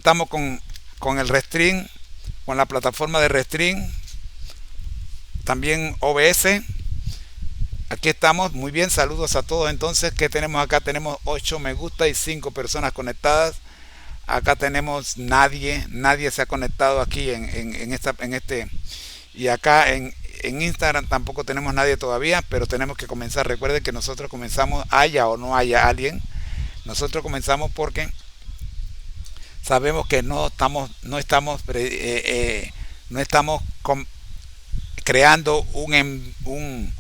Estamos con el Restream, con la plataforma de Restream, también OBS. Aquí estamos, muy bien, saludos a todos. Entonces, ¿qué tenemos acá? Tenemos 8 me gusta y 5 personas conectadas. Acá tenemos nadie se ha conectado aquí en este. Y acá en Instagram tampoco tenemos nadie todavía, pero tenemos que comenzar. Recuerden que nosotros comenzamos, haya o no haya alguien, nosotros comenzamos porque sabemos que no estamos creando un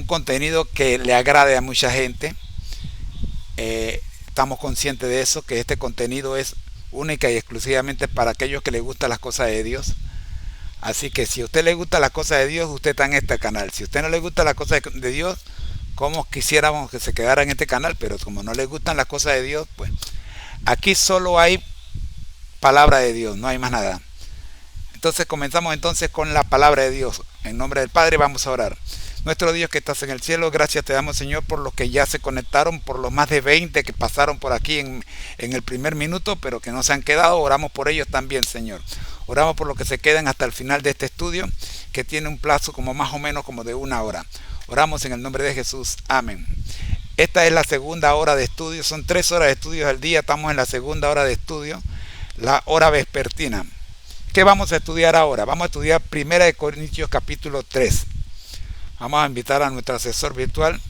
contenido que le agrade a mucha gente. Estamos conscientes de eso, que este contenido es única y exclusivamente para aquellos que les gustan las cosas de Dios. Así que si a usted le gusta las cosas de Dios, usted está en este canal. Si a usted no le gusta las cosas de Dios, como quisiéramos que se quedara en este canal, pero como no le gustan las cosas de Dios, pues aquí solo hay palabra de Dios, no hay más nada. Entonces comenzamos entonces con la palabra de Dios. En nombre del Padre vamos a orar. Nuestro Dios que estás en el cielo, gracias te damos, Señor, por los que ya se conectaron, por los más de 20 que pasaron por aquí en el primer minuto, pero que no se han quedado. Oramos por ellos también, Señor. Oramos por los que se quedan hasta el final de este estudio, que tiene un plazo como más o menos como de 1 hora. Oramos en el nombre de Jesús. Amén. Esta es la segunda hora de estudio. Son 3 horas de estudio al día. Estamos en la segunda hora de estudio, la hora vespertina. ¿Qué vamos a estudiar ahora? Vamos a estudiar 1 Corintios capítulo 3. Vamos a invitar a nuestro asesor virtual.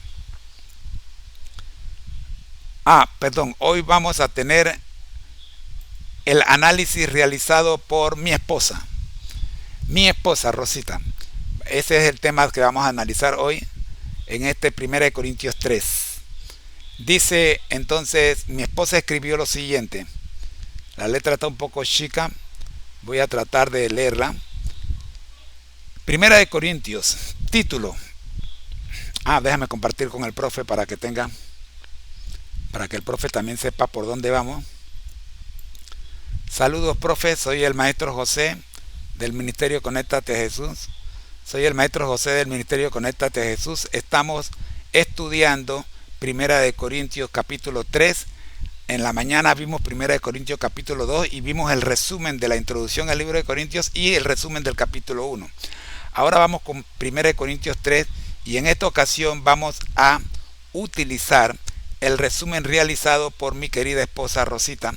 Hoy vamos a tener el análisis realizado por mi esposa Rosita. Ese es el tema que vamos a analizar hoy en este 1 Corintios 3. Dice entonces, mi esposa escribió lo siguiente. La letra está un poco chica, voy a tratar de leerla. 1 Corintios, título. Déjame compartir con el profe para que el profe también sepa por dónde vamos. Saludos, profe, soy el maestro José del Ministerio Conéctate a Jesús. Estamos estudiando 1 Corintios capítulo 3. En la mañana vimos 1 Corintios capítulo 2 y vimos el resumen de la introducción al libro de Corintios y el resumen del capítulo 1. Ahora vamos con 1 Corintios 3 y en esta ocasión vamos a utilizar el resumen realizado por mi querida esposa Rosita,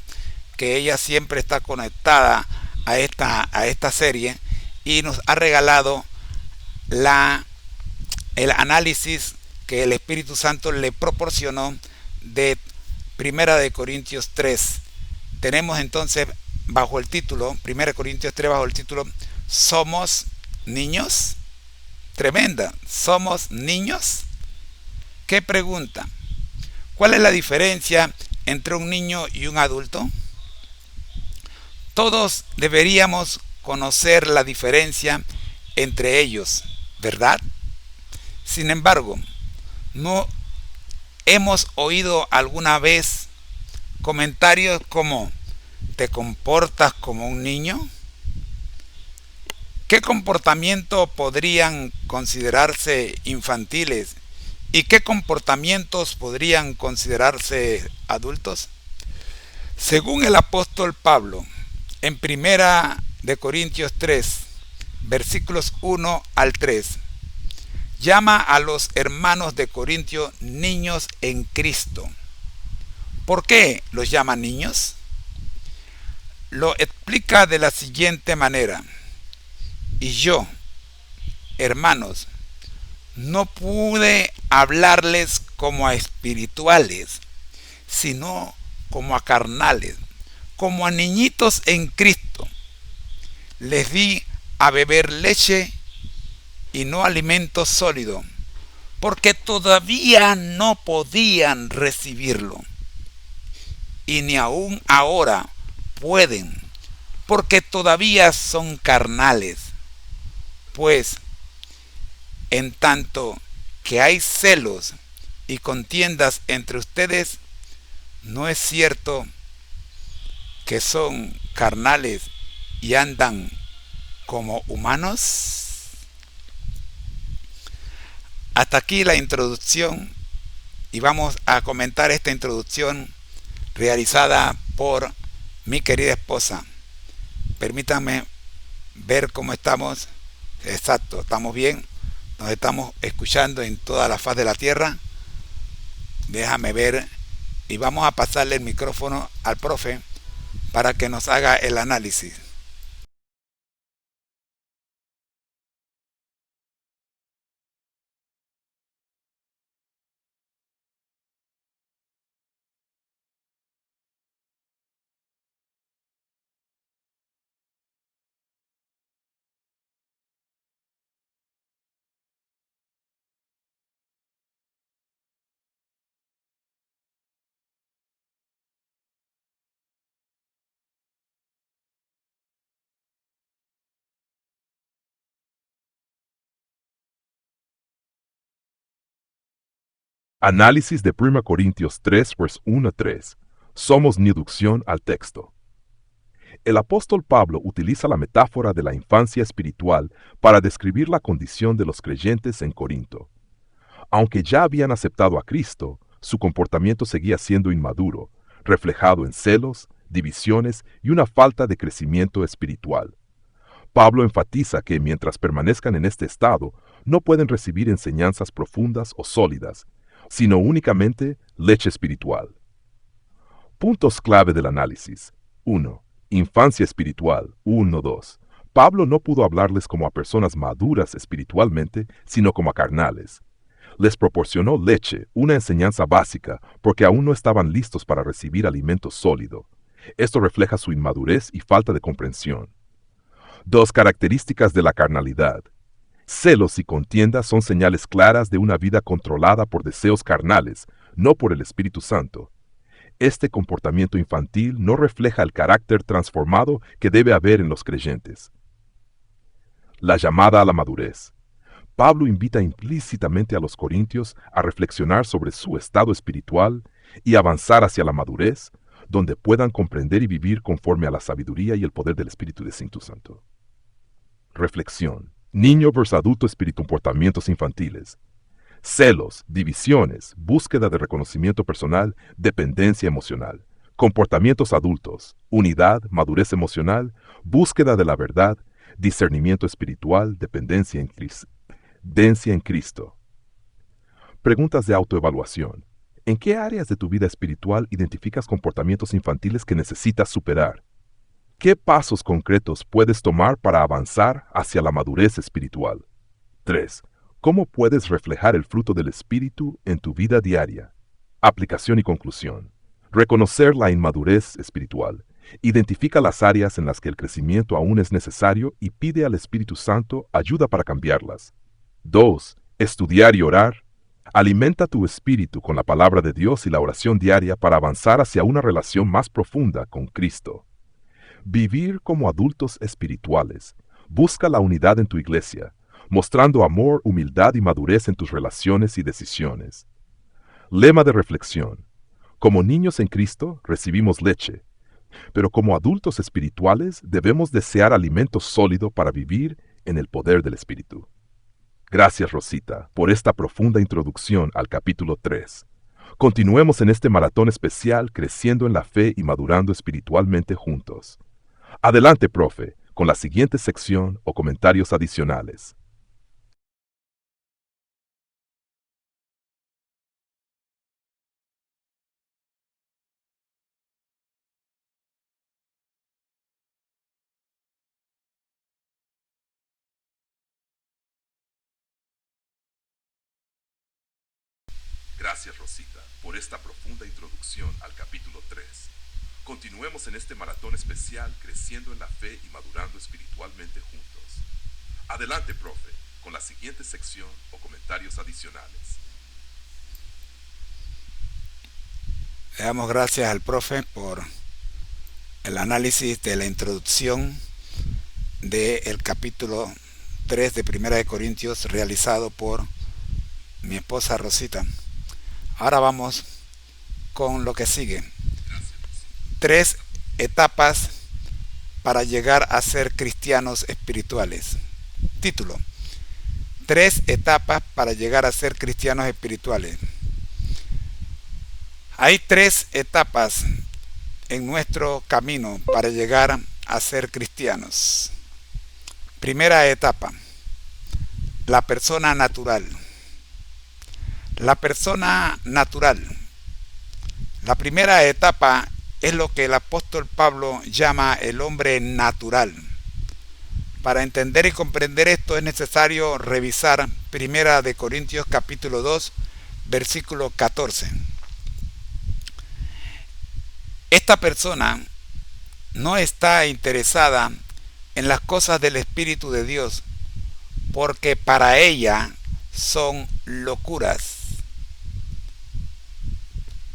que ella siempre está conectada a esta serie y nos ha regalado el análisis que el Espíritu Santo le proporcionó de 1 Corintios 3. Tenemos entonces bajo el título, 1 Corintios 3 bajo el título, ¿somos niños? Tremenda, ¿somos niños? ¿Qué pregunta? ¿Cuál es la diferencia entre un niño y un adulto? Todos deberíamos conocer la diferencia entre ellos, ¿verdad? Sin embargo, ¿no hemos oído alguna vez comentarios como ¿te comportas como un niño? ¿Qué comportamientos podrían considerarse infantiles y qué comportamientos podrían considerarse adultos? Según el apóstol Pablo, en 1 Corintios 3, versículos 1 al 3, llama a los hermanos de Corintio niños en Cristo. ¿Por qué los llama niños? Lo explica de la siguiente manera. Y yo, hermanos, no pude hablarles como a espirituales, sino como a carnales, como a niñitos en Cristo. Les di a beber leche y no alimento sólido, porque todavía no podían recibirlo, y ni aún ahora pueden, porque todavía son carnales. Pues, en tanto que hay celos y contiendas entre ustedes, ¿no es cierto que son carnales y andan como humanos? Hasta aquí la introducción y vamos a comentar esta introducción realizada por Mi querida esposa, permítanme ver cómo estamos. Exacto, estamos bien. Nos estamos escuchando en toda la faz de la tierra. Déjame ver y vamos a pasarle el micrófono al profe para que nos haga el análisis. Análisis de 1 Corintios 3, vers 1 a 3. Somos ni introducción al texto. El apóstol Pablo utiliza la metáfora de la infancia espiritual para describir la condición de los creyentes en Corinto. Aunque ya habían aceptado a Cristo, su comportamiento seguía siendo inmaduro, reflejado en celos, divisiones y una falta de crecimiento espiritual. Pablo enfatiza que mientras permanezcan en este estado, no pueden recibir enseñanzas profundas o sólidas, sino únicamente leche espiritual. Puntos clave del análisis. 1. Infancia espiritual. 1-2. Pablo no pudo hablarles como a personas maduras espiritualmente, sino como a carnales. Les proporcionó leche, una enseñanza básica, porque aún no estaban listos para recibir alimento sólido. Esto refleja su inmadurez y falta de comprensión. 2 características de la carnalidad. Celos y contiendas son señales claras de una vida controlada por deseos carnales, no por el Espíritu Santo. Este comportamiento infantil no refleja el carácter transformado que debe haber en los creyentes. La llamada a la madurez. Pablo invita implícitamente a los corintios a reflexionar sobre su estado espiritual y avanzar hacia la madurez, donde puedan comprender y vivir conforme a la sabiduría y el poder del Espíritu de Santo. Reflexión. Niño versus adulto espíritu, comportamientos infantiles. Celos, divisiones, búsqueda de reconocimiento personal, dependencia emocional. Comportamientos adultos, unidad, madurez emocional, búsqueda de la verdad, discernimiento espiritual, dependencia en Cristo. Preguntas de autoevaluación. ¿En qué áreas de tu vida espiritual identificas comportamientos infantiles que necesitas superar? ¿Qué pasos concretos puedes tomar para avanzar hacia la madurez espiritual? 3. ¿Cómo puedes reflejar el fruto del Espíritu en tu vida diaria? Aplicación y conclusión. Reconocer la inmadurez espiritual. Identifica las áreas en las que el crecimiento aún es necesario y pide al Espíritu Santo ayuda para cambiarlas. 2. Estudiar y orar. Alimenta tu espíritu con la palabra de Dios y la oración diaria para avanzar hacia una relación más profunda con Cristo. Vivir como adultos espirituales. Busca la unidad en tu iglesia, mostrando amor, humildad y madurez en tus relaciones y decisiones. Lema de reflexión. Como niños en Cristo recibimos leche, pero como adultos espirituales debemos desear alimento sólido para vivir en el poder del Espíritu. Gracias, Rosita, por esta profunda introducción al capítulo 3. Continuemos en este maratón especial creciendo en la fe y madurando espiritualmente juntos. Adelante, profe, con la siguiente sección o comentarios adicionales. Gracias, Rosita, por esta profunda introducción al capítulo 3. Continuemos en este maratón especial creciendo en la fe y madurando espiritualmente juntos. Adelante, profe, con la siguiente sección o comentarios adicionales. Le damos gracias al profe por el análisis de la introducción del capítulo 3 de Primera de Corintios realizado por mi esposa Rosita. Ahora vamos con lo que sigue. 3 etapas para llegar a ser cristianos espirituales. Título: 3 etapas para llegar a ser cristianos espirituales. Hay 3 etapas en nuestro camino para llegar a ser cristianos. Primera etapa, la persona natural. La persona natural. La primera etapa es lo que el apóstol Pablo llama el hombre natural. Para entender y comprender esto es necesario revisar Primera de Corintios capítulo 2, versículo 14. Esta persona no está interesada en las cosas del Espíritu de Dios, porque para ella son locuras.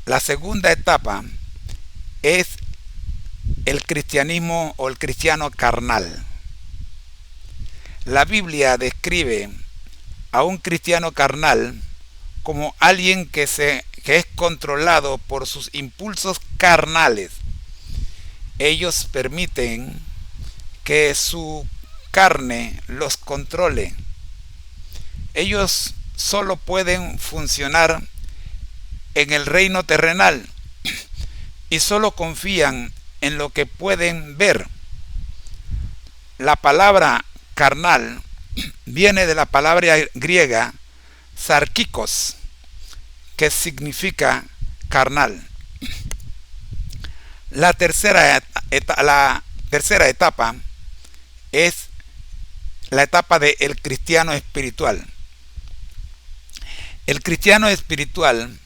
La segunda etapa es el cristianismo o el cristiano carnal. La Biblia describe a un cristiano carnal como alguien que es controlado por sus impulsos carnales. Ellos permiten que su carne los controle. Ellos solo pueden funcionar en el reino terrenal y solo confían en lo que pueden ver. La palabra carnal viene de la palabra griega sarkikos, que significa carnal. La tercera etapa es la etapa del cristiano espiritual. El cristiano espiritual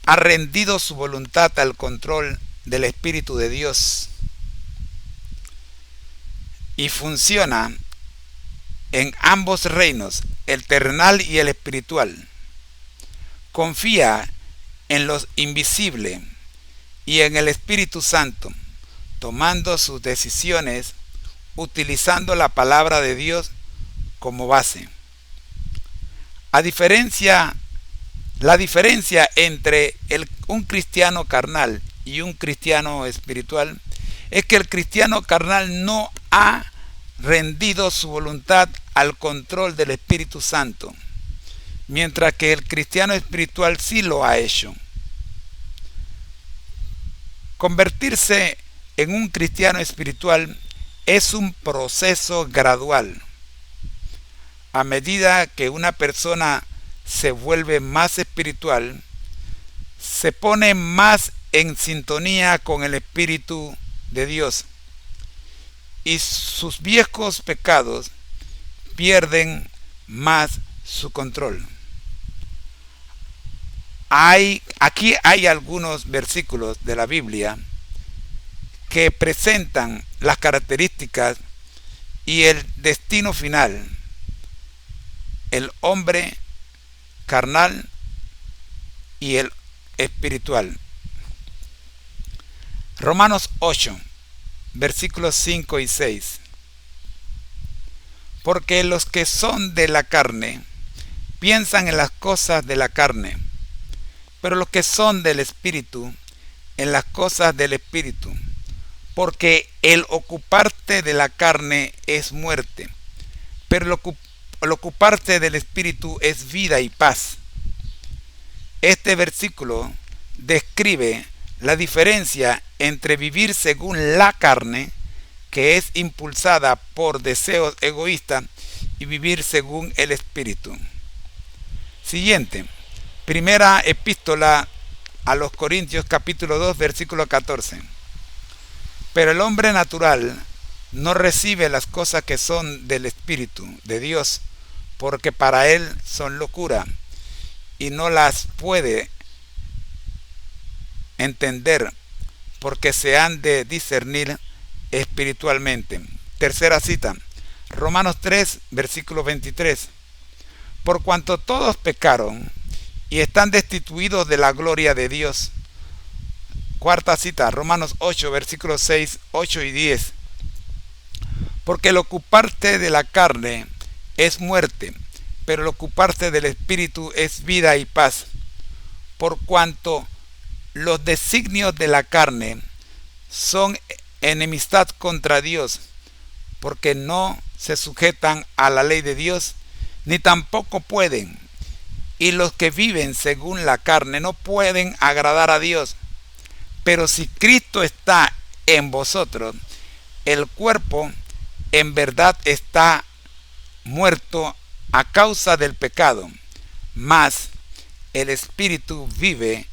ha rendido su voluntad al control del Espíritu de Dios y funciona en ambos reinos, el terrenal y el espiritual. Confía en lo invisible y en el Espíritu Santo, tomando sus decisiones utilizando la palabra de Dios como base. La diferencia entre un cristiano carnal y un cristiano espiritual es que el cristiano carnal no ha rendido su voluntad al control del Espíritu Santo, mientras que el cristiano espiritual sí lo ha hecho. Convertirse en un cristiano espiritual es un proceso gradual. A medida que una persona se vuelve más espiritual, se pone más en sintonía con el Espíritu de Dios y sus viejos pecados pierden más su control. Aquí hay algunos versículos de la Biblia que presentan las características y el destino final. El hombre carnal y el espiritual. Romanos 8, versículos 5 y 6. Porque los que son de la carne piensan en las cosas de la carne, pero los que son del espíritu en las cosas del espíritu. Porque el ocuparte de la carne es muerte, pero el ocuparte del espíritu es vida y paz. Este versículo describe la diferencia entre vivir según la carne, que es impulsada por deseos egoístas, y vivir según el espíritu. Siguiente, primera epístola a los Corintios capítulo 2 versículo 14. Pero el hombre natural no recibe las cosas que son del Espíritu de Dios, porque para él son locura, y no las puede entender, porque se han de discernir espiritualmente. Tercera cita, Romanos 3, versículo 23. Por cuanto todos pecaron y están destituidos de la gloria de Dios. Cuarta cita, Romanos 8, versículos 6, 8 y 10. Porque el ocuparte de la carne es muerte, pero el ocuparte del espíritu es vida y paz. Por cuanto los designios de la carne son enemistad contra Dios, porque no se sujetan a la ley de Dios, ni tampoco pueden. Y los que viven según la carne no pueden agradar a Dios. Pero si Cristo está en vosotros, el cuerpo en verdad está muerto a causa del pecado, mas el espíritu vive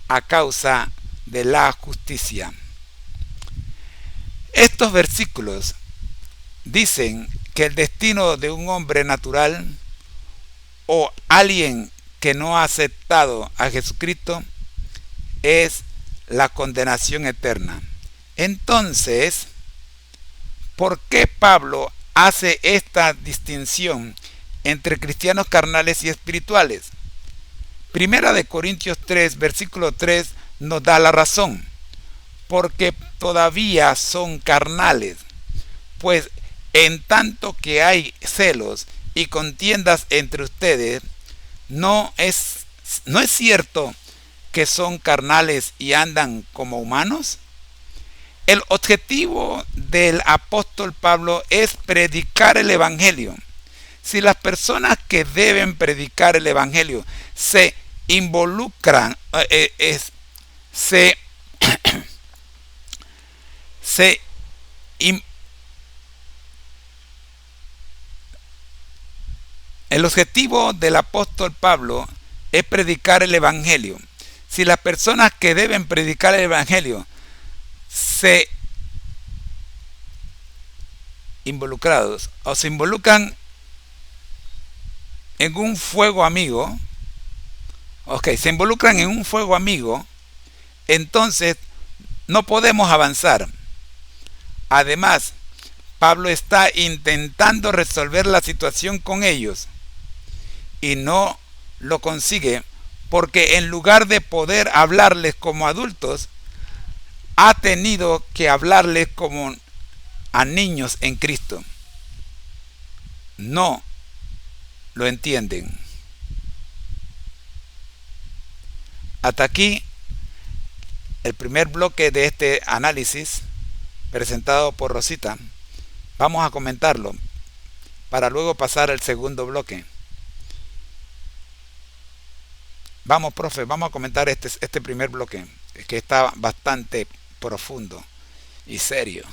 a causa de la justicia. Estos versículos dicen que el destino de un hombre natural o alguien que no ha aceptado a Jesucristo es la condenación eterna. Entonces, ¿por qué Pablo hace esta distinción entre cristianos carnales y espirituales? Primera de Corintios 3, versículo 3 nos da la razón. Porque todavía son carnales, pues en tanto que hay celos y contiendas entre ustedes, ¿no es cierto que son carnales y andan como humanos? El objetivo del apóstol Pablo es predicar el evangelio. Si las personas que deben predicar el evangelio se involucran, el objetivo del apóstol Pablo es predicar el evangelio. Si las personas que deben predicar el evangelio se involucran en un fuego amigo, entonces no podemos avanzar. Además, Pablo está intentando resolver la situación con ellos y no lo consigue porque en lugar de poder hablarles como adultos, ha tenido que hablarles como a niños en Cristo. No lo entienden. Hasta aquí el primer bloque de este análisis presentado por Rosita. Vamos a comentarlo para luego pasar al segundo bloque. Vamos, profe, vamos a comentar este primer bloque, que está bastante profundo y serio.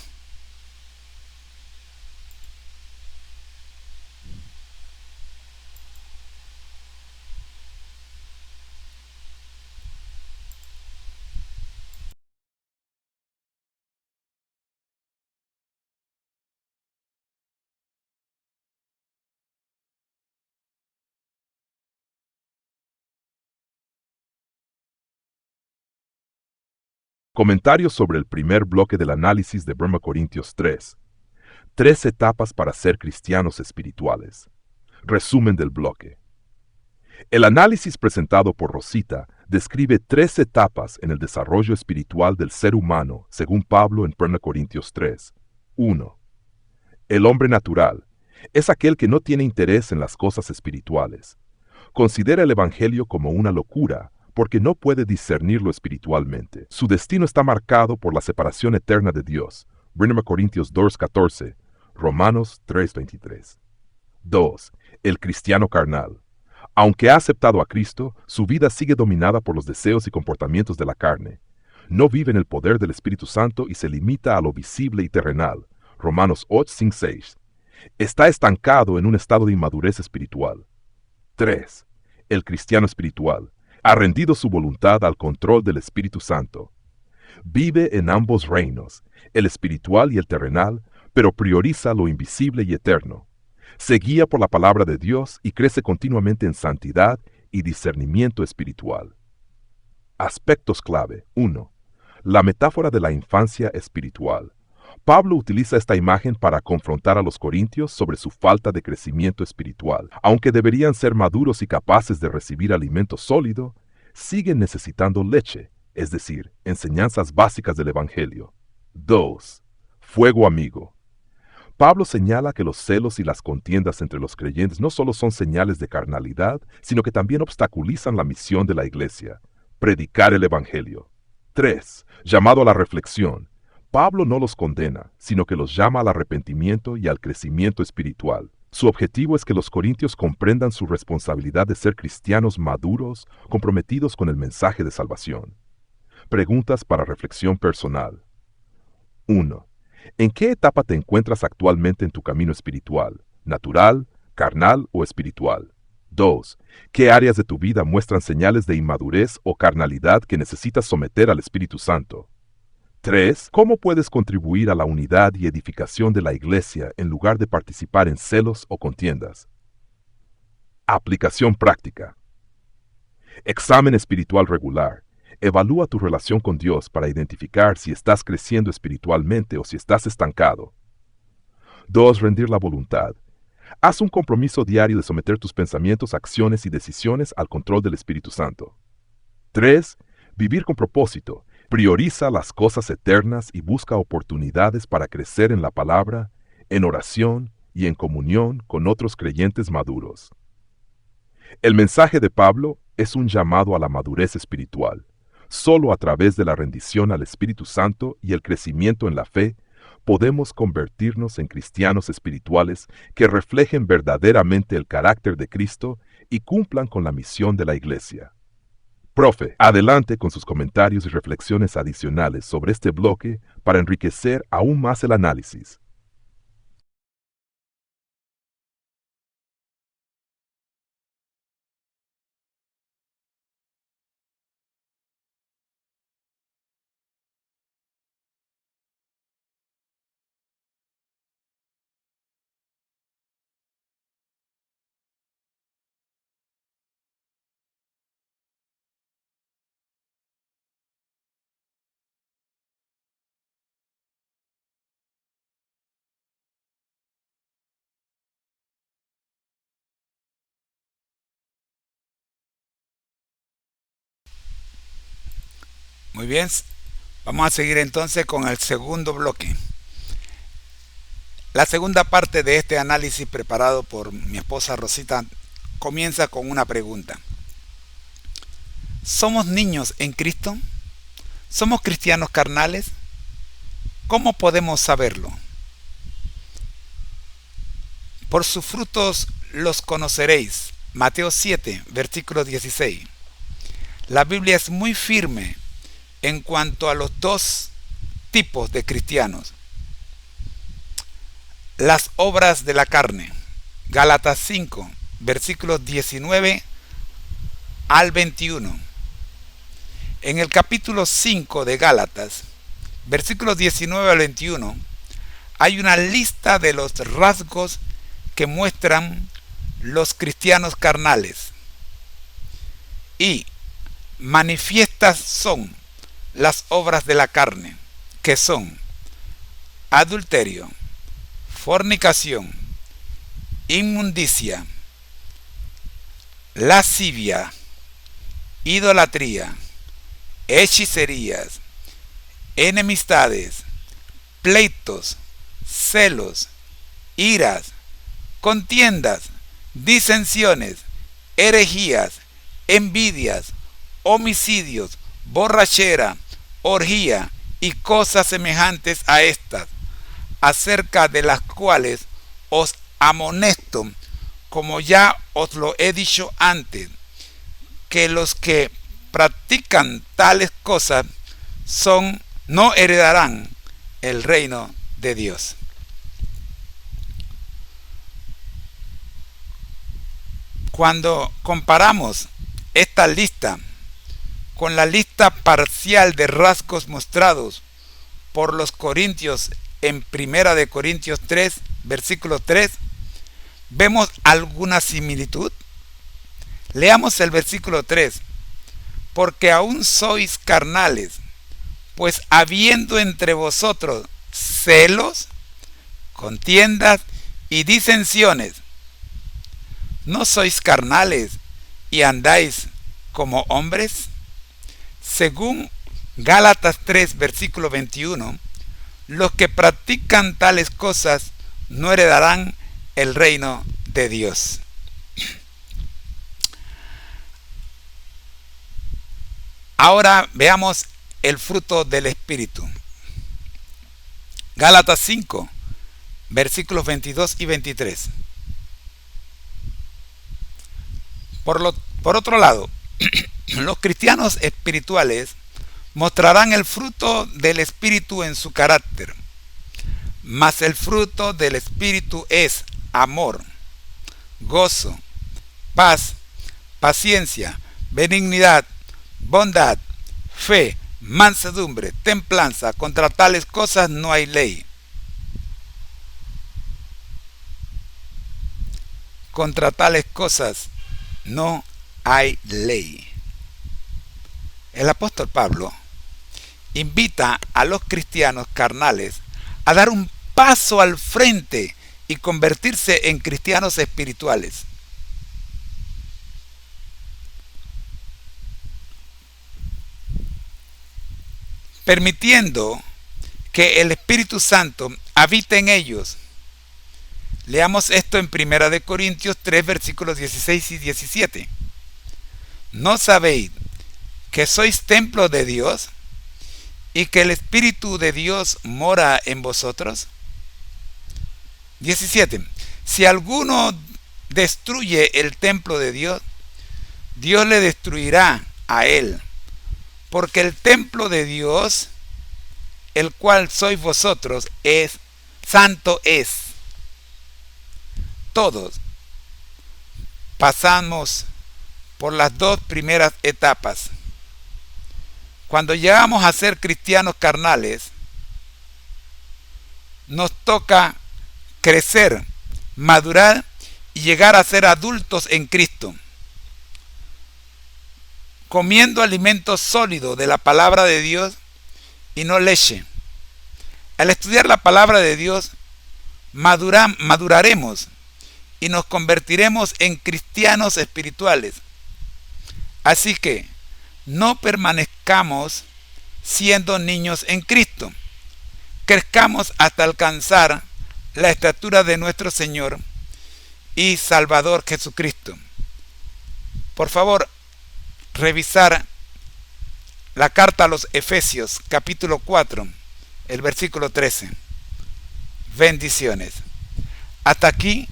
Comentarios sobre el primer bloque del análisis de 1 Corintios 3. 3 etapas para ser cristianos espirituales. Resumen del bloque. El análisis presentado por Rosita describe 3 etapas en el desarrollo espiritual del ser humano, según Pablo en 1 Corintios 3. 1. El hombre natural es aquel que no tiene interés en las cosas espirituales. Considera el Evangelio como una locura, porque no puede discernirlo espiritualmente. Su destino está marcado por la separación eterna de Dios. 1 Corintios 2:14, Romanos 3:23. 2. El cristiano carnal. Aunque ha aceptado a Cristo, su vida sigue dominada por los deseos y comportamientos de la carne. No vive en el poder del Espíritu Santo y se limita a lo visible y terrenal. Romanos 8:6. Está estancado en un estado de inmadurez espiritual. 3. El cristiano espiritual. Ha rendido su voluntad al control del Espíritu Santo. Vive en ambos reinos, el espiritual y el terrenal, pero prioriza lo invisible y eterno. Se guía por la palabra de Dios y crece continuamente en santidad y discernimiento espiritual. Aspectos clave. 1. La metáfora de la infancia espiritual. Pablo utiliza esta imagen para confrontar a los corintios sobre su falta de crecimiento espiritual. Aunque deberían ser maduros y capaces de recibir alimento sólido, siguen necesitando leche, es decir, enseñanzas básicas del Evangelio. 2. Fuego amigo. Pablo señala que los celos y las contiendas entre los creyentes no solo son señales de carnalidad, sino que también obstaculizan la misión de la iglesia: predicar el Evangelio. 3. Llamado a la reflexión. Pablo no los condena, sino que los llama al arrepentimiento y al crecimiento espiritual. Su objetivo es que los corintios comprendan su responsabilidad de ser cristianos maduros, comprometidos con el mensaje de salvación. Preguntas para reflexión personal. 1. ¿En qué etapa te encuentras actualmente en tu camino espiritual? ¿Natural, carnal o espiritual? 2. ¿Qué áreas de tu vida muestran señales de inmadurez o carnalidad que necesitas someter al Espíritu Santo? 3. ¿Cómo puedes contribuir a la unidad y edificación de la iglesia en lugar de participar en celos o contiendas? Aplicación práctica. Examen espiritual regular. Evalúa tu relación con Dios para identificar si estás creciendo espiritualmente o si estás estancado. 2. Rendir la voluntad. Haz un compromiso diario de someter tus pensamientos, acciones y decisiones al control del Espíritu Santo. 3. Vivir con propósito. Prioriza las cosas eternas y busca oportunidades para crecer en la palabra, en oración y en comunión con otros creyentes maduros. El mensaje de Pablo es un llamado a la madurez espiritual. Solo a través de la rendición al Espíritu Santo y el crecimiento en la fe, podemos convertirnos en cristianos espirituales que reflejen verdaderamente el carácter de Cristo y cumplan con la misión de la Iglesia. Profe, adelante con sus comentarios y reflexiones adicionales sobre este bloque para enriquecer aún más el análisis. Muy bien, vamos a seguir entonces con el segundo bloque. La segunda parte de este análisis preparado por mi esposa Rosita comienza con una pregunta. ¿Somos niños en Cristo? ¿Somos cristianos carnales? ¿Cómo podemos saberlo? Por sus frutos los conoceréis. Mateo 7, versículo 16. La Biblia es muy firme en cuanto a los dos tipos de cristianos. Las obras de la carne. Gálatas 5, versículos 19 al 21. En el capítulo 5 de Gálatas, versículos 19 al 21, hay una lista de los rasgos que muestran los cristianos carnales. Y manifiestas son las obras de la carne, que son adulterio, fornicación, inmundicia, lascivia, idolatría, hechicerías, enemistades, pleitos, celos, iras, contiendas, disensiones, herejías, envidias, homicidios, borrachera, orgía y cosas semejantes a estas, acerca de las cuales os amonesto, como ya os lo he dicho antes, que los que practican tales cosas no heredarán el reino de Dios. Cuando comparamos esta lista con la lista parcial de rasgos mostrados por los corintios en 1 de Corintios 3, versículo 3, ¿vemos alguna similitud? Leamos el versículo 3. Porque aún sois carnales, pues habiendo entre vosotros celos, contiendas y disensiones, ¿no sois carnales y andáis como hombres? Según Gálatas 3, versículo 21, los que practican tales cosas no heredarán el reino de Dios. Ahora veamos el fruto del Espíritu. Gálatas 5, versículos 22 y 23. Por otro lado, los cristianos espirituales mostrarán el fruto del Espíritu en su carácter. Mas el fruto del Espíritu es amor, gozo, paz, paciencia, benignidad, bondad, fe, mansedumbre, templanza. Contra tales cosas no hay ley. Contra tales cosas no hay ley. El apóstol Pablo invita a los cristianos carnales a dar un paso al frente y convertirse en cristianos espirituales. Permitiendo que el Espíritu Santo habite en ellos. Leamos esto en 1 Corintios 3, versículos 16 y 17. ¿No sabéis que sois templo de Dios y que el Espíritu de Dios mora en vosotros? 17. Si alguno destruye el templo de Dios, Dios le destruirá a él, porque el templo de Dios, el cual sois vosotros, es santo es. Todos pasamos por las dos primeras etapas. Cuando llegamos a ser cristianos carnales, nos toca crecer, madurar y llegar a ser adultos en Cristo, comiendo alimento sólido de la palabra de Dios y no leche. Al estudiar la palabra de Dios, maduraremos y nos convertiremos en cristianos espirituales. Así que no permanezcamos siendo niños en Cristo. Crezcamos hasta alcanzar la estatura de nuestro Señor y Salvador Jesucristo. Por favor, revisar la carta a los Efesios, capítulo 4, el versículo 13. Bendiciones. Hasta aquí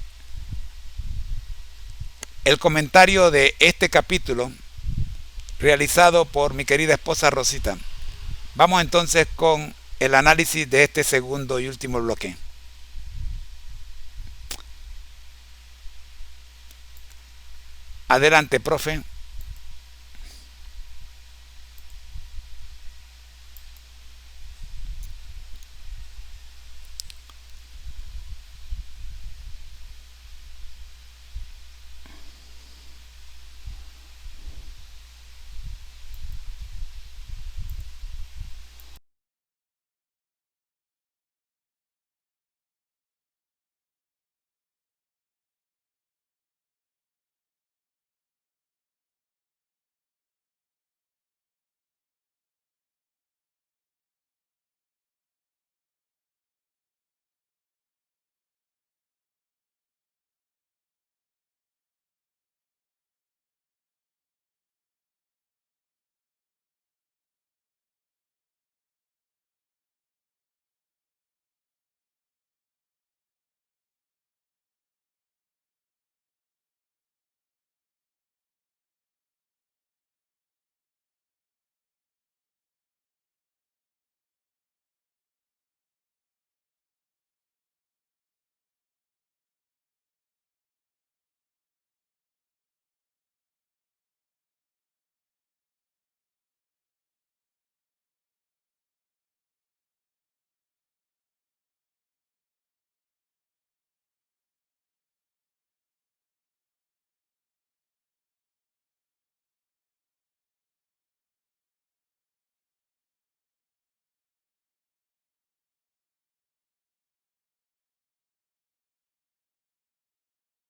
el comentario de este capítulo realizado por mi querida esposa Rosita. Vamos entonces con el análisis de este segundo y último bloque. Adelante, profe.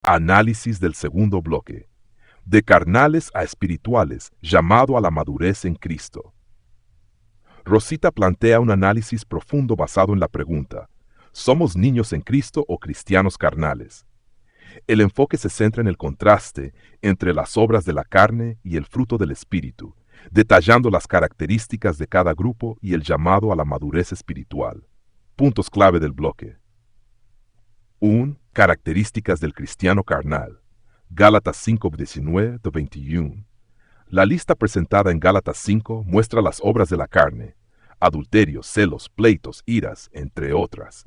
Análisis del segundo bloque. De carnales a espirituales, llamado a la madurez en Cristo. Rosita plantea un análisis profundo basado en la pregunta: ¿somos niños en Cristo o cristianos carnales? El enfoque se centra en el contraste entre las obras de la carne y el fruto del Espíritu, detallando las características de cada grupo y el llamado a la madurez espiritual. Puntos clave del bloque. 1. Características del cristiano carnal. Gálatas 5:19-21. La lista presentada en Gálatas 5 muestra las obras de la carne: adulterios, celos, pleitos, iras, entre otras.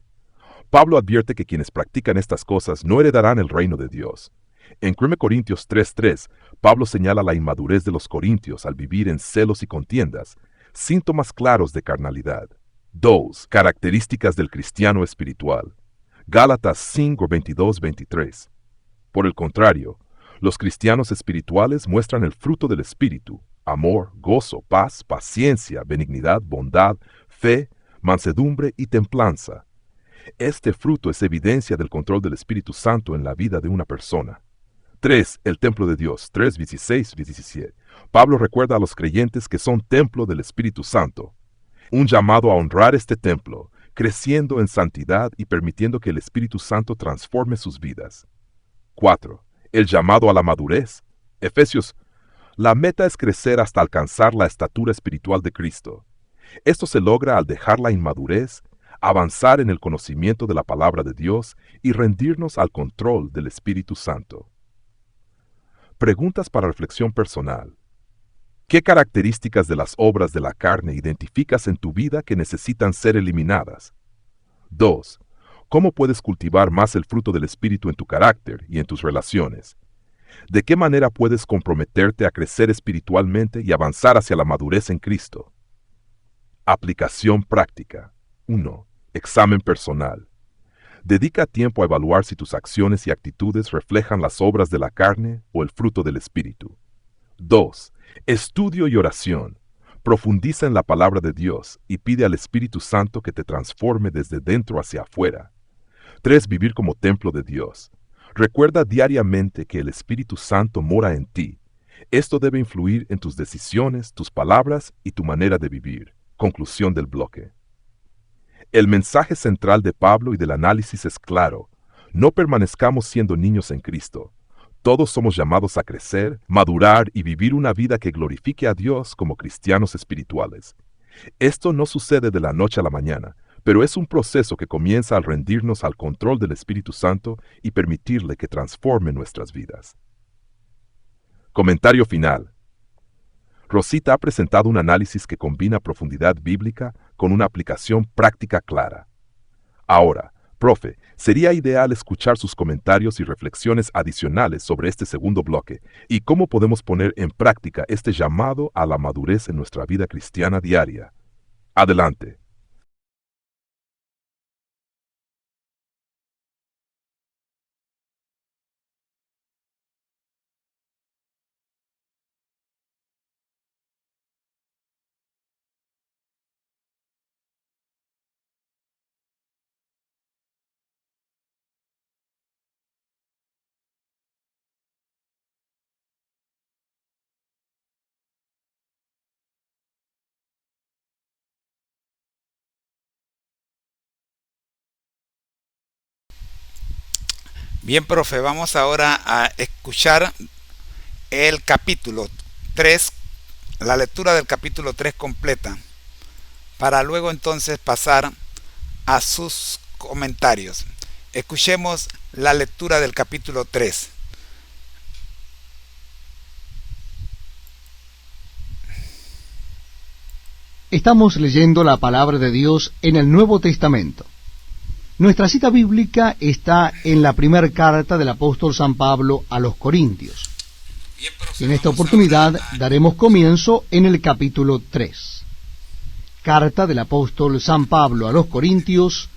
Pablo advierte que quienes practican estas cosas no heredarán el reino de Dios. En 1 Corintios 3:3, Pablo señala la inmadurez de los corintios al vivir en celos y contiendas, síntomas claros de carnalidad. 2. Características del cristiano espiritual. Gálatas 5:22-23. Por el contrario, los cristianos espirituales muestran el fruto del Espíritu: amor, gozo, paz, paciencia, benignidad, bondad, fe, mansedumbre y templanza. Este fruto es evidencia del control del Espíritu Santo en la vida de una persona. 3. El templo de Dios, 3:16-17. Pablo recuerda a los creyentes que son templo del Espíritu Santo. Un llamado a honrar este templo, creciendo en santidad y permitiendo que el Espíritu Santo transforme sus vidas. 4. El llamado a la madurez. Efesios: la meta es crecer hasta alcanzar la estatura espiritual de Cristo. Esto se logra al dejar la inmadurez, avanzar en el conocimiento de la palabra de Dios y rendirnos al control del Espíritu Santo. Preguntas para reflexión personal. ¿Qué características de las obras de la carne identificas en tu vida que necesitan ser eliminadas? 2. ¿Cómo puedes cultivar más el fruto del Espíritu en tu carácter y en tus relaciones? ¿De qué manera puedes comprometerte a crecer espiritualmente y avanzar hacia la madurez en Cristo? Aplicación práctica. 1. Examen personal. Dedica tiempo a evaluar si tus acciones y actitudes reflejan las obras de la carne o el fruto del Espíritu. 2. Estudio y oración. Profundiza en la palabra de Dios y pide al Espíritu Santo que te transforme desde dentro hacia afuera. 3. Vivir como templo de Dios. Recuerda diariamente que el Espíritu Santo mora en ti. Esto debe influir en tus decisiones, tus palabras y tu manera de vivir. Conclusión del bloque. El mensaje central de Pablo y del análisis es claro: no permanezcamos siendo niños en Cristo. Todos somos llamados a crecer, madurar y vivir una vida que glorifique a Dios como cristianos espirituales. Esto no sucede de la noche a la mañana, pero es un proceso que comienza al rendirnos al control del Espíritu Santo y permitirle que transforme nuestras vidas. Comentario final. Rosita ha presentado un análisis que combina profundidad bíblica con una aplicación práctica clara. Ahora, profe, sería ideal escuchar sus comentarios y reflexiones adicionales sobre este segundo bloque y cómo podemos poner en práctica este llamado a la madurez en nuestra vida cristiana diaria. Adelante. Bien, profe, vamos ahora a escuchar el capítulo 3, la lectura del capítulo 3 completa, para luego entonces pasar a sus comentarios. Escuchemos la lectura del capítulo 3. Estamos leyendo la palabra de Dios en el Nuevo Testamento. Nuestra cita bíblica está en la primera carta del apóstol San Pablo a los Corintios. Y en esta oportunidad daremos comienzo en el capítulo 3. Carta del apóstol San Pablo a los Corintios,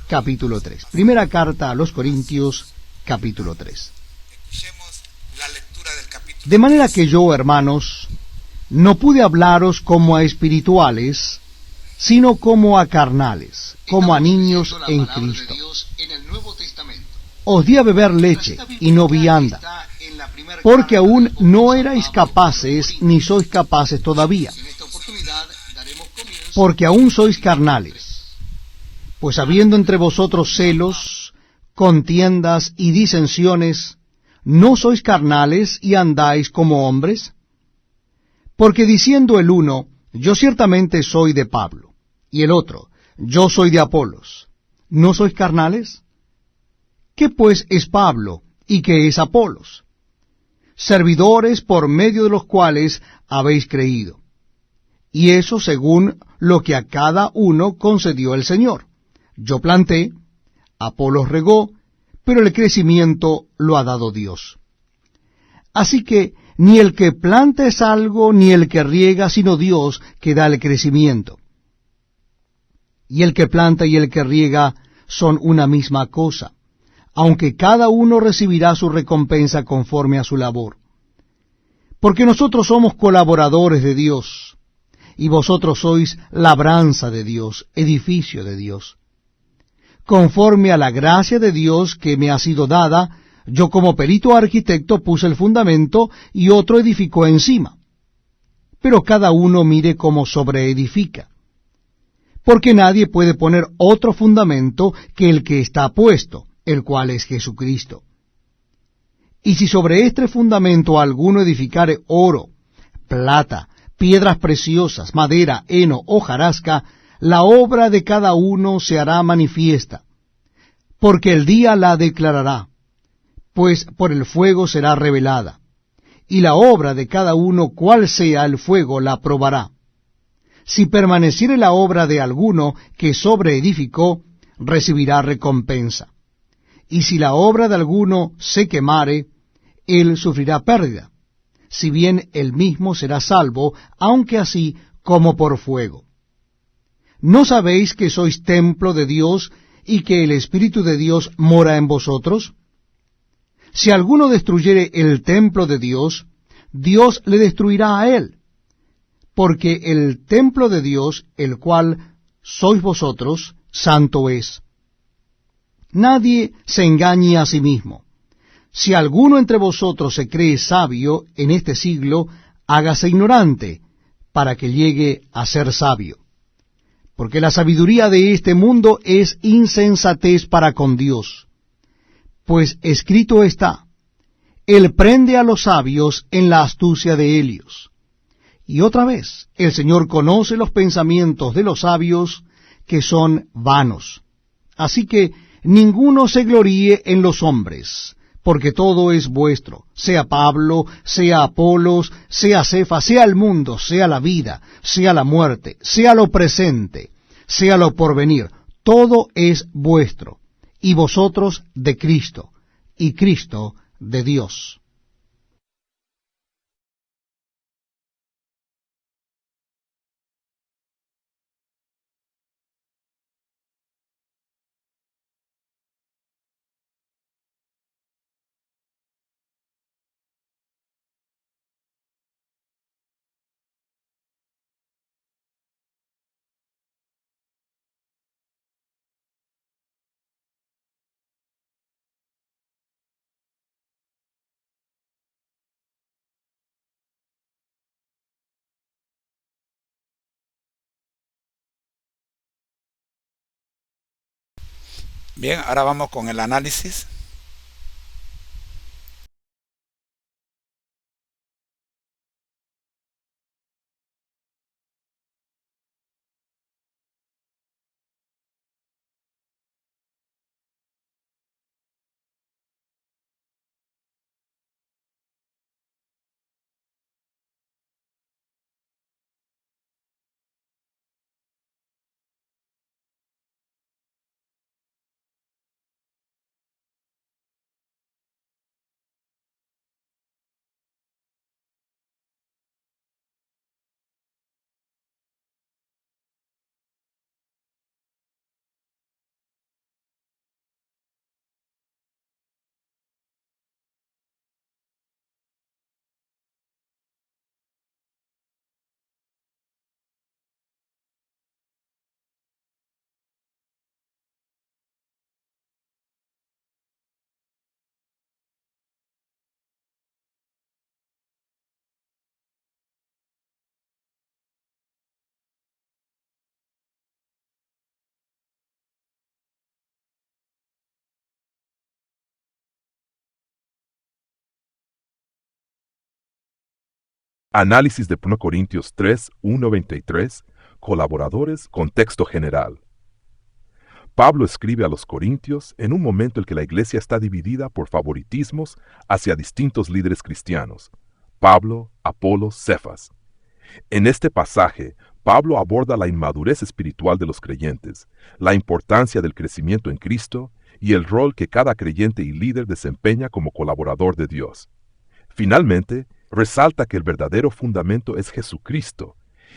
capítulo 3. Primera carta a los Corintios, capítulo 3. De manera que yo, hermanos, no pude hablaros como a espirituales, sino como a carnales, como a niños en Cristo. Os di a beber leche y no vianda, porque aún no erais capaces, ni sois capaces todavía, porque aún sois carnales. Pues habiendo entre vosotros celos, contiendas y disensiones, ¿no sois carnales y andáis como hombres? Porque diciendo el uno, yo ciertamente soy de Pablo, y el otro, yo soy de Apolos, ¿no sois carnales? ¿Qué pues es Pablo y qué es Apolos? servidores por medio de los cuales habéis creído. Y eso según lo que a cada uno concedió el Señor. Yo planté, Apolos regó, pero el crecimiento lo ha dado Dios. Así que ni el que planta es algo, ni el que riega, sino Dios que da el crecimiento. Y el que planta y el que riega son una misma cosa, aunque cada uno recibirá su recompensa conforme a su labor. Porque nosotros somos colaboradores de Dios, y vosotros sois labranza de Dios, edificio de Dios. Conforme a la gracia de Dios que me ha sido dada, yo como perito arquitecto puse el fundamento y otro edificó encima. Pero cada uno mire cómo sobreedifica. Porque nadie puede poner otro fundamento que el que está puesto, el cual es Jesucristo. Y si sobre este fundamento alguno edificare oro, plata, piedras preciosas, madera, heno, hojarasca, la obra de cada uno se hará manifiesta, porque el día la declarará, pues por el fuego será revelada, y la obra de cada uno, cual sea el fuego, la probará. Si permaneciere la obra de alguno que sobreedificó, recibirá recompensa. Y si la obra de alguno se quemare, él sufrirá pérdida, si bien él mismo será salvo, aunque así como por fuego. ¿No sabéis que sois templo de Dios y que el Espíritu de Dios mora en vosotros? Si alguno destruyere el templo de Dios, Dios le destruirá a él, porque el templo de Dios, el cual sois vosotros, santo es. Nadie se engañe a sí mismo. Si alguno entre vosotros se cree sabio en este siglo, hágase ignorante, para que llegue a ser sabio. Porque la sabiduría de este mundo es insensatez para con Dios. Pues escrito está, Él prende a los sabios en la astucia de ellos. Y otra vez, el Señor conoce los pensamientos de los sabios, que son vanos. Así que ninguno se gloríe en los hombres, porque todo es vuestro, sea Pablo, sea Apolos, sea Cefas, sea el mundo, sea la vida, sea la muerte, sea lo presente, sea lo porvenir, todo es vuestro, y vosotros de Cristo, y Cristo de Dios. Bien, ahora vamos con el análisis. Análisis de 1 Corintios 3, 1-23, colaboradores, contexto general. Pablo escribe a los Corintios en un momento en que la iglesia está dividida por favoritismos hacia distintos líderes cristianos: Pablo, Apolos, Cefas. En este pasaje, Pablo aborda la inmadurez espiritual de los creyentes, la importancia del crecimiento en Cristo y el rol que cada creyente y líder desempeña como colaborador de Dios. Finalmente, resalta que el verdadero fundamento es Jesucristo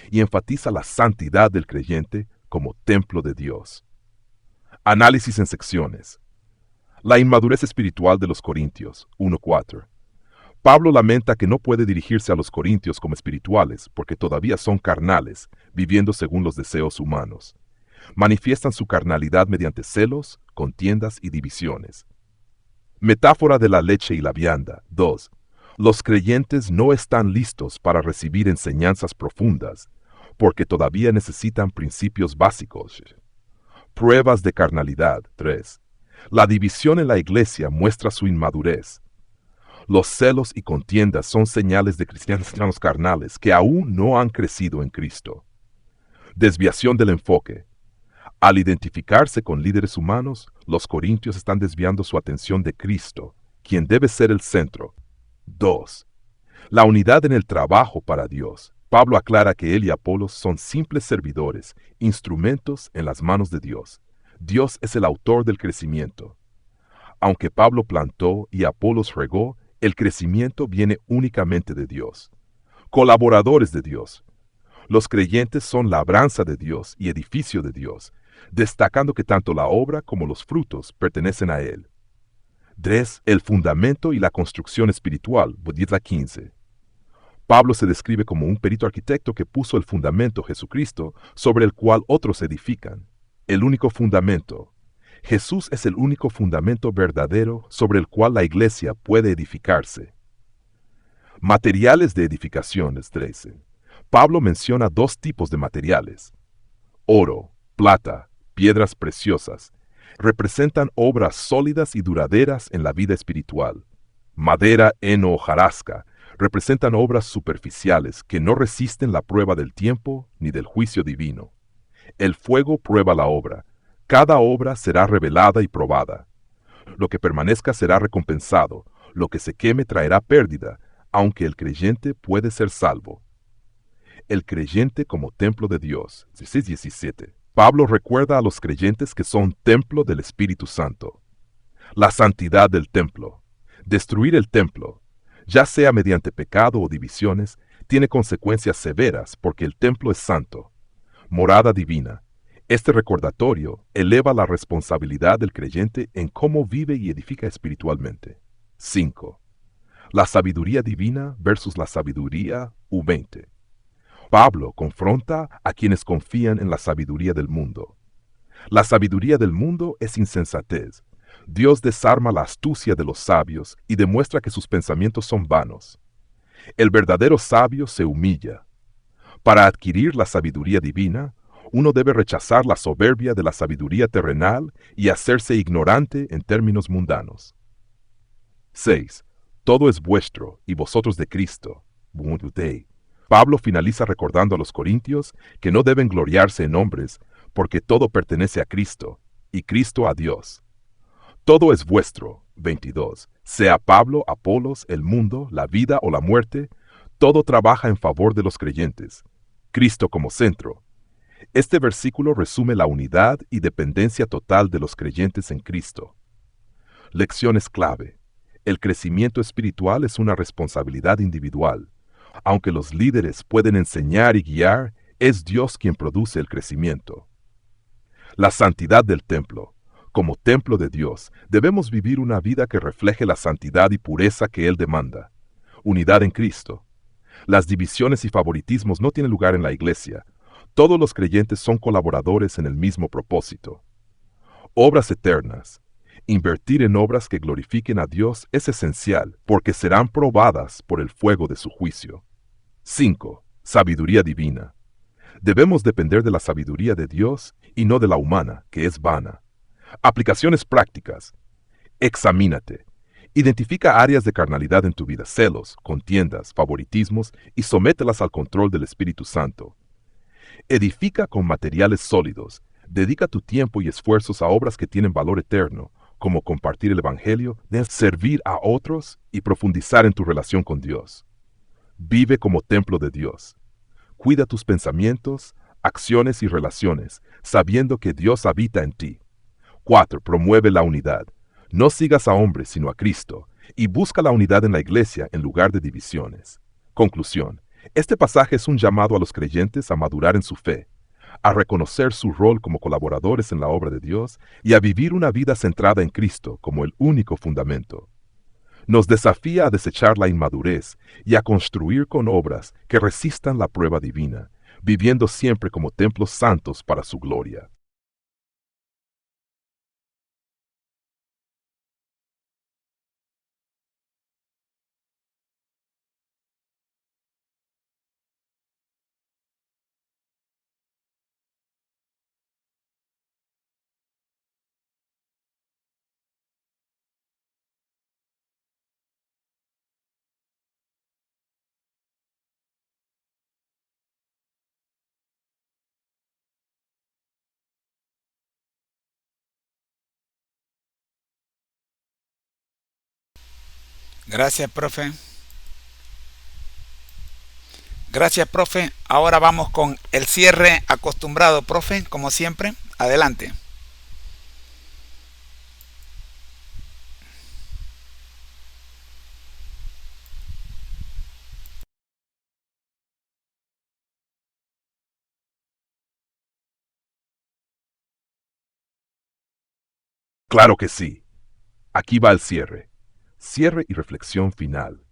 y enfatiza la santidad del creyente como templo de Dios. Análisis en secciones. La inmadurez espiritual de los Corintios, 1:4. Pablo lamenta que no puede dirigirse a los corintios como espirituales porque todavía son carnales, viviendo según los deseos humanos. Manifiestan su carnalidad mediante celos, contiendas y divisiones. Metáfora de la leche y la vianda, 2. Los creyentes no están listos para recibir enseñanzas profundas porque todavía necesitan principios básicos. Pruebas de carnalidad, 3. La división en la iglesia muestra su inmadurez. Los celos y contiendas son señales de cristianos carnales que aún no han crecido en Cristo. Desviación del enfoque. Al identificarse con líderes humanos, los corintios están desviando su atención de Cristo, quien debe ser el centro. 2. La unidad en el trabajo para Dios. Pablo aclara que él y Apolos son simples servidores, instrumentos en las manos de Dios. Dios es el autor del crecimiento. Aunque Pablo plantó y Apolos regó, el crecimiento viene únicamente de Dios. Colaboradores de Dios. Los creyentes son labranza de Dios y edificio de Dios, destacando que tanto la obra como los frutos pertenecen a Él. 3. El fundamento y la construcción espiritual, 10-15. Pablo se describe como un perito arquitecto que puso el fundamento, Jesucristo, sobre el cual otros edifican. El único fundamento. Jesús es el único fundamento verdadero sobre el cual la iglesia puede edificarse. Materiales de edificaciones, 13. Pablo menciona dos tipos de materiales. Oro, plata, piedras preciosas, representan obras sólidas y duraderas en la vida espiritual. Madera, heno o hojarasca representan obras superficiales que no resisten la prueba del tiempo ni del juicio divino. El fuego prueba la obra. Cada obra será revelada y probada. Lo que permanezca será recompensado, lo que se queme traerá pérdida, aunque el creyente puede ser salvo. El creyente como templo de Dios, 16-17. Pablo recuerda a los creyentes que son templo del Espíritu Santo. La santidad del templo. Destruir el templo, ya sea mediante pecado o divisiones, tiene consecuencias severas porque el templo es santo. Morada divina. Este recordatorio eleva la responsabilidad del creyente en cómo vive y edifica espiritualmente. 5. La sabiduría divina versus la sabiduría U20. Pablo confronta a quienes confían en la sabiduría del mundo. La sabiduría del mundo es insensatez. Dios desarma la astucia de los sabios y demuestra que sus pensamientos son vanos. El verdadero sabio se humilla. Para adquirir la sabiduría divina, uno debe rechazar la soberbia de la sabiduría terrenal y hacerse ignorante en términos mundanos. 6. Todo es vuestro y vosotros de Cristo. Pablo finaliza recordando a los corintios que no deben gloriarse en hombres, porque todo pertenece a Cristo, y Cristo a Dios. Todo es vuestro, 22. Sea Pablo, Apolos, el mundo, la vida o la muerte, todo trabaja en favor de los creyentes. Cristo como centro. Este versículo resume la unidad y dependencia total de los creyentes en Cristo. Lecciones clave. El crecimiento espiritual es una responsabilidad individual. Aunque los líderes pueden enseñar y guiar, es Dios quien produce el crecimiento. La santidad del templo. Como templo de Dios, debemos vivir una vida que refleje la santidad y pureza que Él demanda. Unidad en Cristo. Las divisiones y favoritismos no tienen lugar en la iglesia. Todos los creyentes son colaboradores en el mismo propósito. Obras eternas. Invertir en obras que glorifiquen a Dios es esencial porque serán probadas por el fuego de su juicio. 5. Sabiduría divina. Debemos depender de la sabiduría de Dios y no de la humana, que es vana. Aplicaciones prácticas. Examínate. Identifica áreas de carnalidad en tu vida, celos, contiendas, favoritismos y somételas al control del Espíritu Santo. Edifica con materiales sólidos. Dedica tu tiempo y esfuerzos a obras que tienen valor eterno, como compartir el Evangelio, servir a otros y profundizar en tu relación con Dios. Vive como templo de Dios. Cuida tus pensamientos, acciones y relaciones, sabiendo que Dios habita en ti. 4. Promueve la unidad. No sigas a hombres, sino a Cristo, y busca la unidad en la iglesia en lugar de divisiones. Conclusión. Este pasaje es un llamado a los creyentes a madurar en su fe, a reconocer su rol como colaboradores en la obra de Dios y a vivir una vida centrada en Cristo como el único fundamento. Nos desafía a desechar la inmadurez y a construir con obras que resistan la prueba divina, viviendo siempre como templos santos para su gloria. Gracias, profe. Gracias, profe. Ahora vamos con el cierre acostumbrado, profe, como siempre. Adelante. Claro que sí. Aquí va el cierre. Cierre y reflexión final.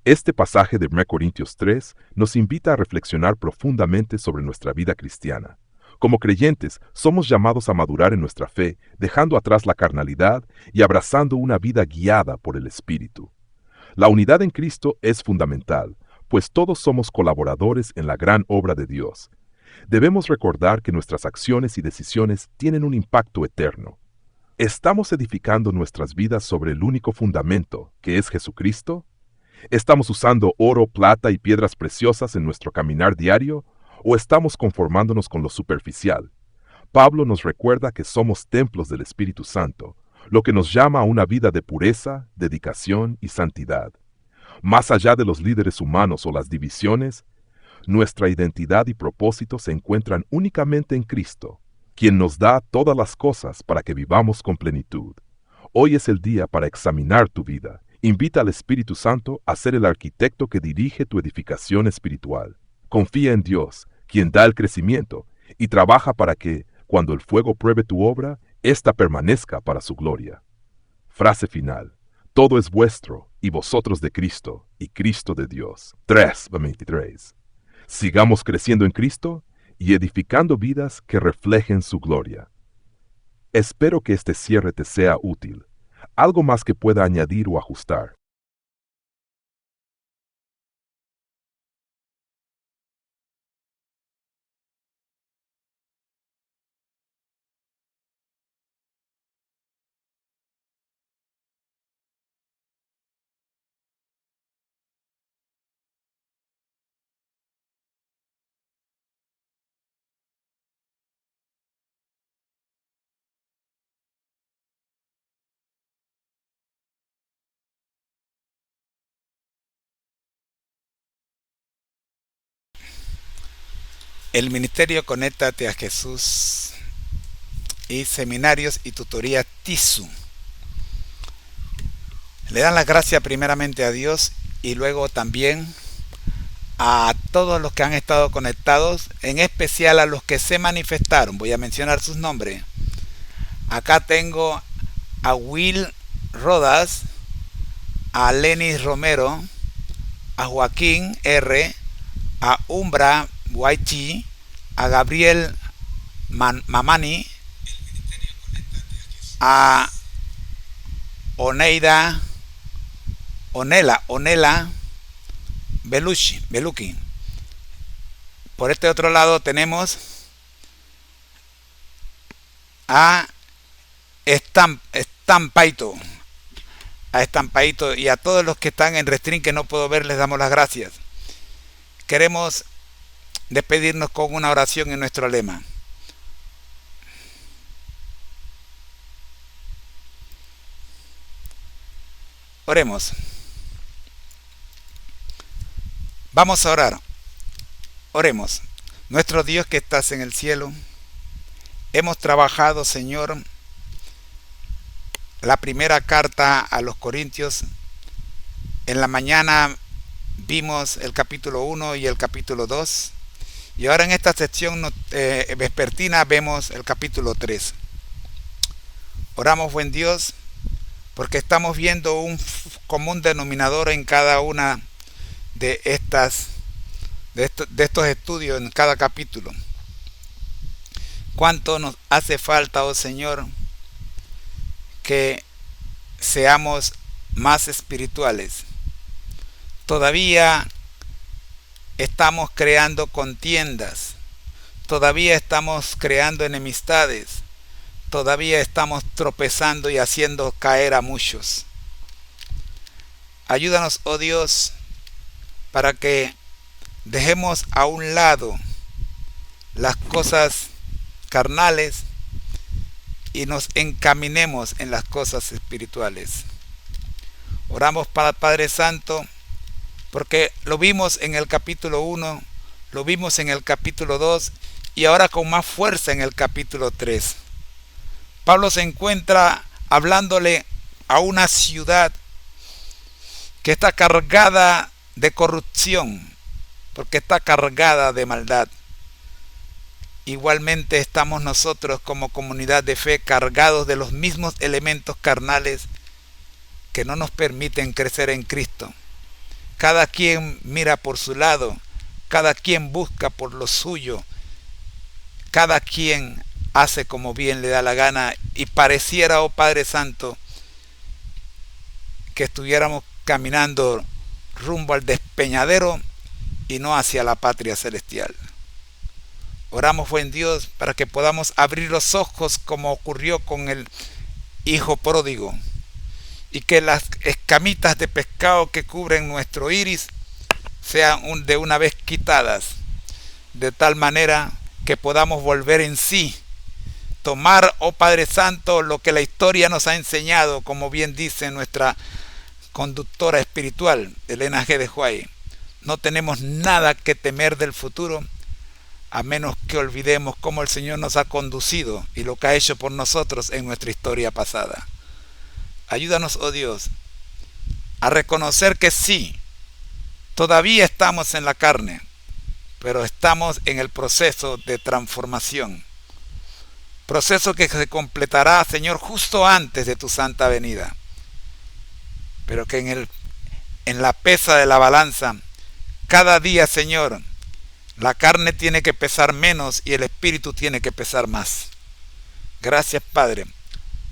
Este pasaje de 1 Corintios 3 nos invita a reflexionar profundamente sobre nuestra vida cristiana. Como creyentes, somos llamados a madurar en nuestra fe, dejando atrás la carnalidad y abrazando una vida guiada por el Espíritu. La unidad en Cristo es fundamental, pues todos somos colaboradores en la gran obra de Dios. Debemos recordar que nuestras acciones y decisiones tienen un impacto eterno. ¿Estamos edificando nuestras vidas sobre el único fundamento, que es Jesucristo? ¿Estamos usando oro, plata y piedras preciosas en nuestro caminar diario? ¿O estamos conformándonos con lo superficial? Pablo nos recuerda que somos templos del Espíritu Santo, lo que nos llama a una vida de pureza, dedicación y santidad. Más allá de los líderes humanos o las divisiones, nuestra identidad y propósito se encuentran únicamente en Cristo, quien nos da todas las cosas para que vivamos con plenitud. Hoy es el día para examinar tu vida. Invita al Espíritu Santo a ser el arquitecto que dirige tu edificación espiritual. Confía en Dios, quien da el crecimiento, y trabaja para que, cuando el fuego pruebe tu obra, ésta permanezca para su gloria. Frase final. Todo es vuestro, y vosotros de Cristo, y Cristo de Dios. 3:23. Sigamos creciendo en Cristo y edificando vidas que reflejen su gloria. Espero que este cierre te sea útil. Algo más que pueda añadir o ajustar. El ministerio Conéctate a Jesús y seminarios y tutoría TISU le dan las gracias primeramente a Dios y luego también a todos los que han estado conectados, en especial a los que se manifestaron. Voy a mencionar sus nombres. Acá tengo a Will Rodas, a Lenis Romero, a Joaquín R., a Umbra Guaychi, a Gabriel Mamani, a Onela Beluki. Por este otro lado tenemos a Estampaito. A Estampaito y a todos los que están en Restream que no puedo ver, les damos las gracias. Queremos despedirnos con una oración en nuestro lema. Oremos. Vamos a orar. Oremos. Nuestro Dios que estás en el cielo, hemos trabajado, Señor, la primera carta a los Corintios. En la mañana vimos el capítulo 1 y el capítulo 2. Y ahora en esta sección vespertina vemos el capítulo 3. Oramos, buen Dios, porque estamos viendo un común denominador en cada una de estos estudios, en cada capítulo. ¿Cuánto nos hace falta, oh Señor, que seamos más espirituales? Todavía estamos creando contiendas, todavía estamos creando enemistades, todavía estamos tropezando y haciendo caer a muchos. Ayúdanos, oh Dios, para que dejemos a un lado las cosas carnales y nos encaminemos en las cosas espirituales. Oramos para Padre Santo, porque lo vimos en el capítulo 1, lo vimos en el capítulo 2 y ahora con más fuerza en el capítulo 3. Pablo se encuentra hablándole a una ciudad que está cargada de corrupción, porque está cargada de maldad. Igualmente estamos nosotros como comunidad de fe cargados de los mismos elementos carnales que no nos permiten crecer en Cristo. Cada quien mira por su lado, cada quien busca por lo suyo, cada quien hace como bien le da la gana y pareciera, oh Padre Santo, que estuviéramos caminando rumbo al despeñadero y no hacia la patria celestial. Oramos, buen Dios, para que podamos abrir los ojos como ocurrió con el hijo pródigo y que las escamitas de pescado que cubren nuestro iris sean de una vez quitadas, de tal manera que podamos volver en sí, tomar, oh Padre Santo, lo que la historia nos ha enseñado, como bien dice nuestra conductora espiritual, Elena G. de Huay. No tenemos nada que temer del futuro, a menos que olvidemos cómo el Señor nos ha conducido y lo que ha hecho por nosotros en nuestra historia pasada. Ayúdanos, oh Dios, a reconocer que sí, todavía estamos en la carne, pero estamos en el proceso de transformación. Proceso que se completará, Señor, justo antes de tu santa venida. Pero que en la pesa de la balanza, cada día, Señor, la carne tiene que pesar menos y el espíritu tiene que pesar más. Gracias, Padre,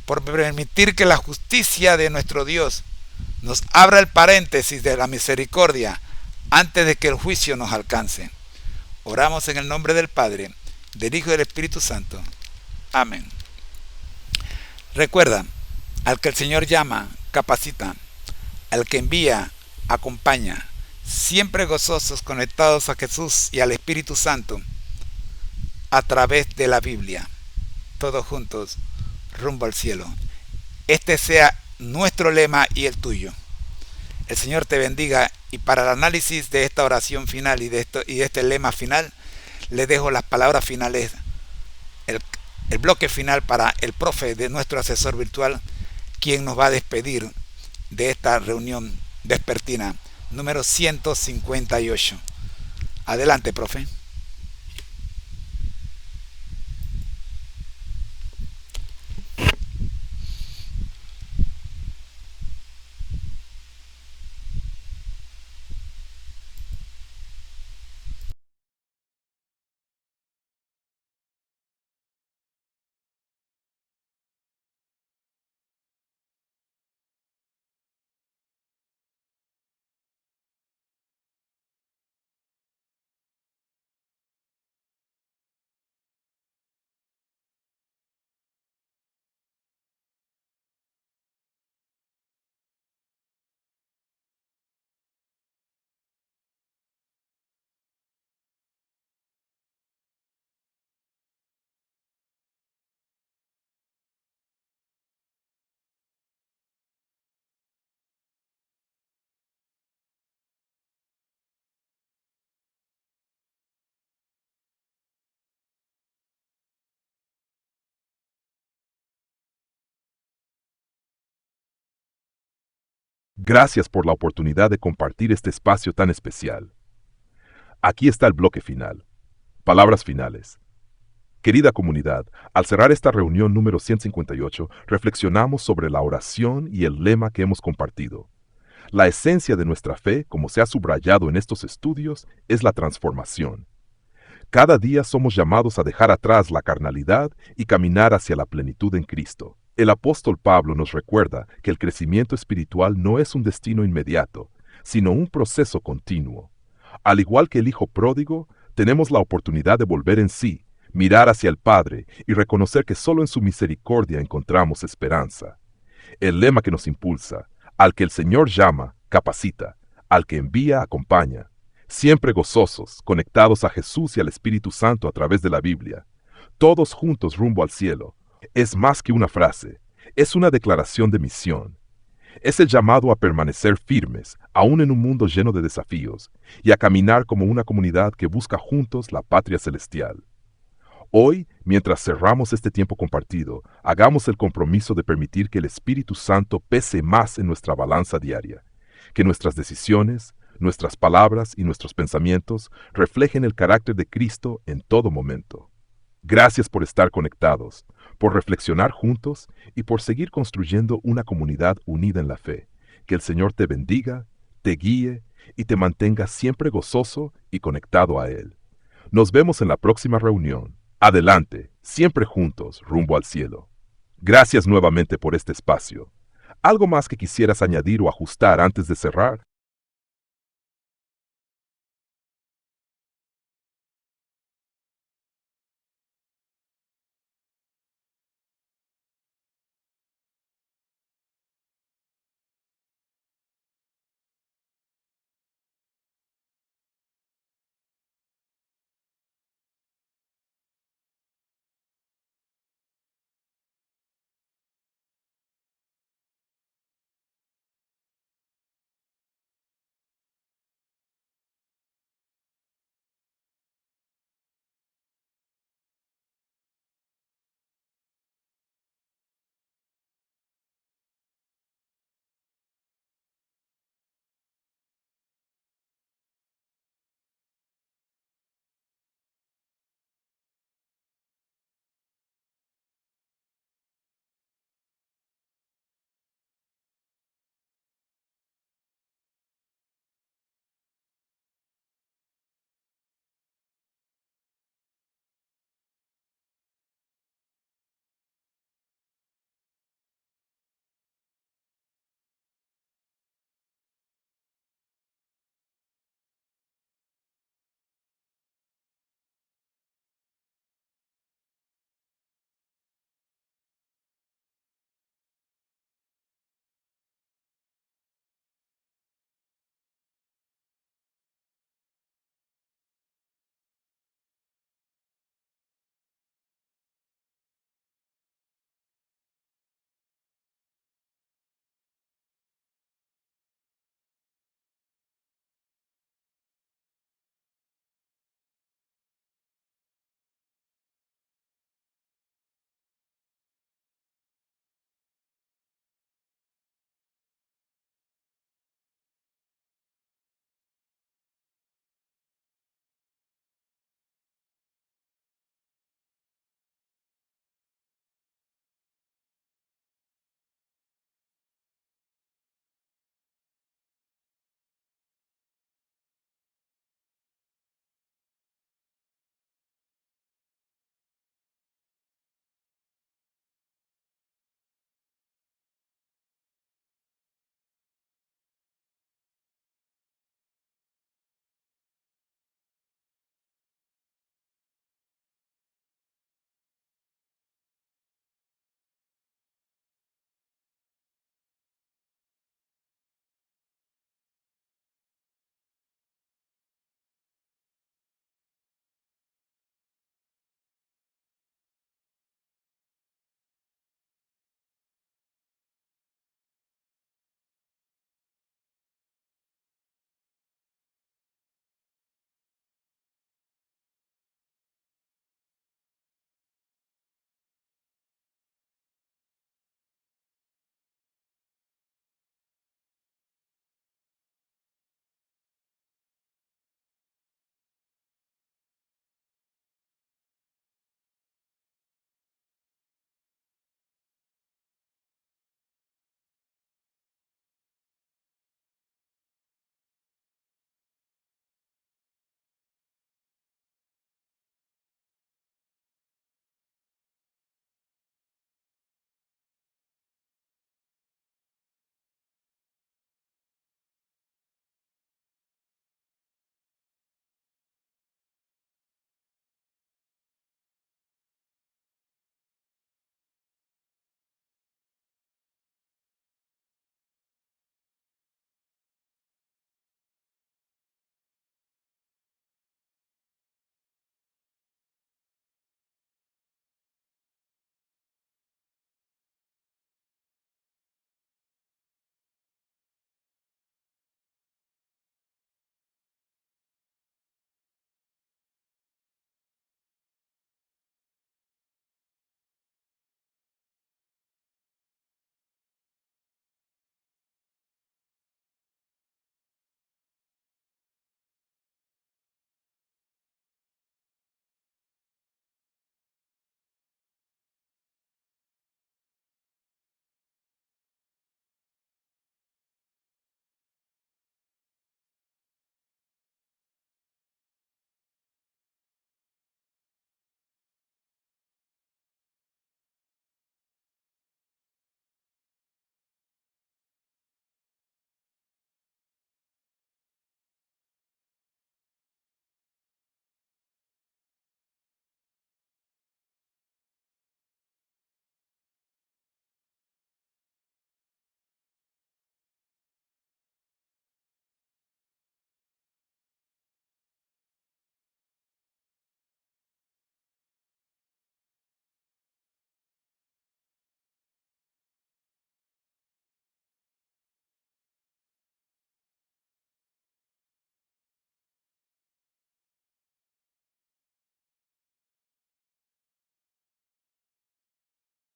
por permitir que la justicia de nuestro Dios nos abra el paréntesis de la misericordia antes de que el juicio nos alcance. Oramos en el nombre del Padre, del Hijo y del Espíritu Santo. Amén. Recuerda, al que el Señor llama, capacita, al que envía, acompaña, siempre gozosos, conectados a Jesús y al Espíritu Santo, a través de la Biblia, todos juntos, rumbo al cielo. Este sea nuestro lema y el tuyo. El Señor te bendiga, y para el análisis de esta oración final y de este lema final, le dejo las palabras finales, el bloque final para el profe de nuestro asesor virtual, quien nos va a despedir de esta reunión vespertina número 158. Adelante, profe. Gracias por la oportunidad de compartir este espacio tan especial. Aquí está el bloque final. Palabras finales. Querida comunidad, al cerrar esta reunión número 158, reflexionamos sobre la oración y el lema que hemos compartido. La esencia de nuestra fe, como se ha subrayado en estos estudios, es la transformación. Cada día somos llamados a dejar atrás la carnalidad y caminar hacia la plenitud en Cristo. El apóstol Pablo nos recuerda que el crecimiento espiritual no es un destino inmediato, sino un proceso continuo. Al igual que el hijo pródigo, tenemos la oportunidad de volver en sí, mirar hacia el Padre y reconocer que solo en su misericordia encontramos esperanza. El lema que nos impulsa: al que el Señor llama, capacita; al que envía, acompaña. Siempre gozosos, conectados a Jesús y al Espíritu Santo a través de la Biblia. Todos juntos rumbo al cielo. Es más que una frase, es una declaración de misión. Es el llamado a permanecer firmes, aún en un mundo lleno de desafíos, y a caminar como una comunidad que busca juntos la patria celestial. Hoy, mientras cerramos este tiempo compartido, hagamos el compromiso de permitir que el Espíritu Santo pese más en nuestra balanza diaria, que nuestras decisiones, nuestras palabras y nuestros pensamientos reflejen el carácter de Cristo en todo momento. Gracias por estar conectados, por reflexionar juntos y por seguir construyendo una comunidad unida en la fe. Que el Señor te bendiga, te guíe y te mantenga siempre gozoso y conectado a Él. Nos vemos en la próxima reunión. Adelante, siempre juntos, rumbo al cielo. Gracias nuevamente por este espacio. ¿Algo más que quisieras añadir o ajustar antes de cerrar?